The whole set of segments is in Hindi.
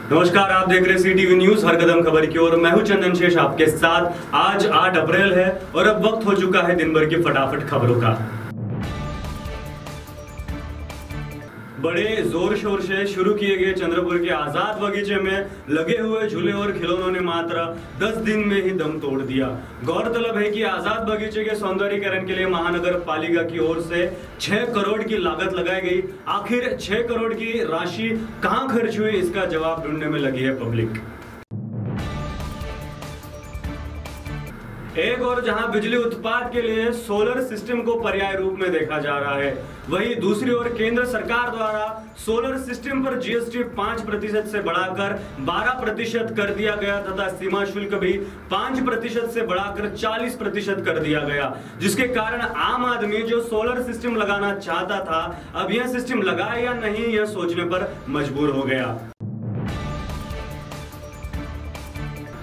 नमस्कार, आप देख रहे हैं सीटीवी न्यूज हर कदम खबर की ओर। मैं हूं चंदन शेष आपके साथ। आज 8 अप्रैल है और अब वक्त हो चुका है दिन भर की फटाफट खबरों का। बड़े जोर शोर से शुरू किए गए चंद्रपुर के आजाद बगीचे में लगे हुए झूले और खिलौनों ने मात्र 10 दिन में ही दम तोड़ दिया। गौरतलब है कि आजाद बगीचे के सौंदर्यीकरण के लिए महानगर पालिका की ओर से 6 करोड़ की लागत लगाई गई। आखिर 6 करोड़ की राशि कहां खर्च हुई, इसका जवाब ढूंढने में लगी है पब्लिक। एक और जहां बिजली उत्पादन के लिए सोलर सिस्टम को पर्याय रूप में देखा जा रहा है, वहीं दूसरी ओर केंद्र सरकार द्वारा सोलर सिस्टम पर जीएसटी 5% से बढ़ाकर 12% कर दिया गया तथा सीमा शुल्क भी 5% से बढ़ाकर 40% कर दिया गया, जिसके कारण आम आदमी जो सोलर सिस्टम लगाना चाहता था, अब यह सिस्टम लगाए या नहीं यह सोचने पर मजबूर हो गया।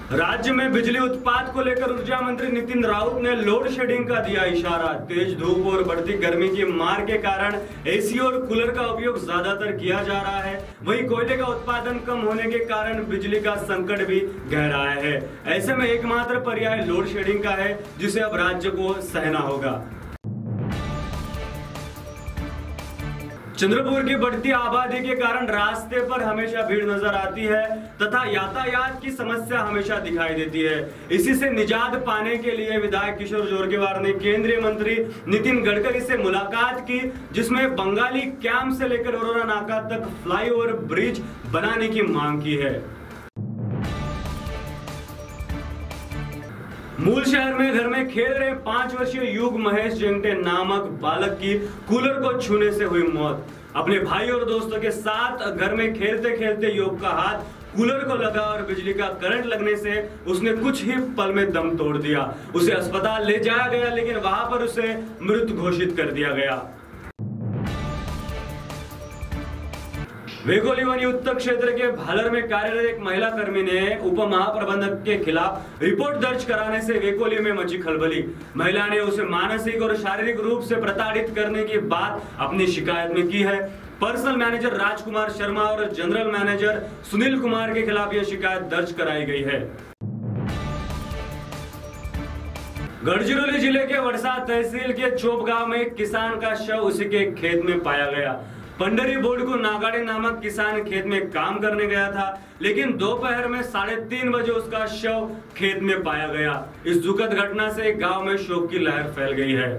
राज्य में बिजली उत्पादन को लेकर ऊर्जा मंत्री नितिन राउत ने लोड शेडिंग का दिया इशारा। तेज धूप और बढ़ती गर्मी की मार के कारण एसी और कूलर का उपयोग ज्यादातर किया जा रहा है। वहीं कोयले का उत्पादन कम होने के कारण बिजली का संकट भी गहराया है। ऐसे में एकमात्र पर्याय लोड शेडिंग का है, जिसे अब राज्य को सहना होगा। चंद्रपुर की बढ़ती आबादी के कारण रास्ते पर हमेशा भीड़ नजर आती है तथा यातायात की समस्या हमेशा दिखाई देती है। इसी से निजात पाने के लिए विधायक किशोर जोरगेवार ने केंद्रीय मंत्री नितिन गडकरी से मुलाकात की, जिसमें बंगाली कैंप से लेकर औरोरा नाका तक फ्लाईओवर ब्रिज बनाने की मांग की है। मूल शहर में घर में खेल रहे 5 वर्षीय युग महेश जेंगटे नामक बालक की कूलर को छूने से हुई मौत। अपने भाई और दोस्तों के साथ घर में खेलते खेलते युग का हाथ कूलर को लगा और बिजली का करंट लगने से उसने कुछ ही पल में दम तोड़ दिया। उसे अस्पताल ले जाया गया, लेकिन वहां पर उसे मृत घोषित कर दिया गया। वेकोली वन उत्तर क्षेत्र के भालर में कार्यरत एक महिला कर्मी ने उप महाप्रबंधक के खिलाफ रिपोर्ट दर्ज कराने से वेकोली में मची खलबली। महिला ने उसे मानसिक और शारीरिक रूप से प्रताड़ित करने की बात अपनी शिकायत में की है। पर्सनल मैनेजर राजकुमार शर्मा और जनरल मैनेजर सुनील कुमार के खिलाफ यह शिकायत दर्ज कराई गई है। गढ़चिरौली जिले के वड़सा तहसील के चोप गांव में एक किसान का शव उसी के खेत में पाया गया। पंडरी बोर्ड को नागाड़े नामक किसान खेत में काम करने गया था, लेकिन दोपहर में 3:30 बजे उसका शव खेत में पाया गया। इस दुखद घटना से गांव में शोक की लहर फैल गई है।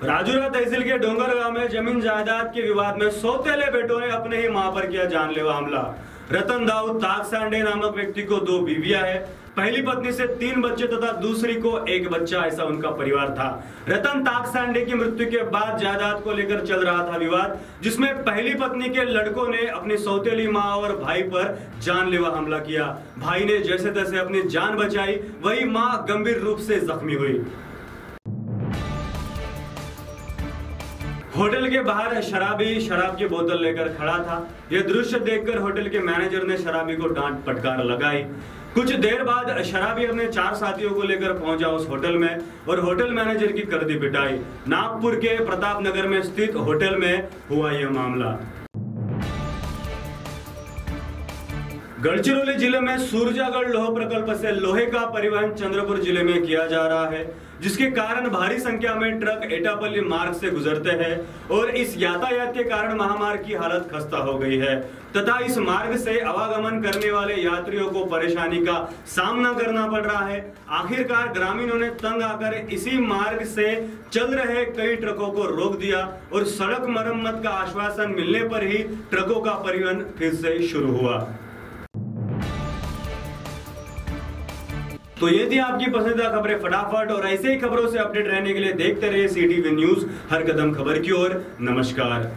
राजूरा तहसील के डोंगर गांव में जमीन जायदाद के विवाद में सौतेले बेटों ने अपने ही मां पर किया जानलेवा हमला। रतन दाऊद ताकसांडे नामक व्यक्ति को 2 बीवियां है। पहली पत्नी से 3 बच्चे तथा दूसरी को 1 बच्चा, ऐसा उनका परिवार था। रतन ताकसांडे की मृत्यु के बाद जायदाद को लेकर चल रहा था विवाद, जिसमें पहली पत्नी के लड़कों ने अपनी सौतेली मां और भाई पर जानलेवा हमला किया। भाई ने जैसे तैसे अपनी जान बचाई, वही मां गंभीर रूप से जख्मी हुई। होटल के बाहर शराबी शराब की बोतल लेकर खड़ा था। यह दृश्य देखकर होटल के मैनेजर ने शराबी को डांट फटकार लगाई। कुछ देर बाद शराबी अपने 4 साथियों को लेकर पहुंचा उस होटल में और होटल मैनेजर की कर दी पिटाई। नागपुर के प्रताप नगर में स्थित होटल में हुआ यह मामला। गढ़चिरौली जिले में सूरजागढ़ लोह प्रकल्प से लोहे का परिवहन चंद्रपुर जिले में किया जा रहा है, जिसके कारण भारी संख्या में ट्रक एटापल्ली मार्ग से गुजरते हैं और इस यातायात के कारण महामार्ग की हालत खस्ता हो गई है तथा इस मार्ग से आवागमन करने वाले यात्रियों को परेशानी का सामना करना पड़ रहा है। आखिरकार ग्रामीणों ने तंग आकर इसी मार्ग से चल रहे कई ट्रकों को रोक दिया और सड़क मरम्मत का आश्वासन मिलने पर ही ट्रकों का परिवहन फिर से शुरू हुआ। तो ये थी आपकी पसंदीदा खबरें फटाफट, और ऐसे ही खबरों से अपडेट रहने के लिए देखते रहिए सीटीवी न्यूज हर कदम खबर की ओर। नमस्कार।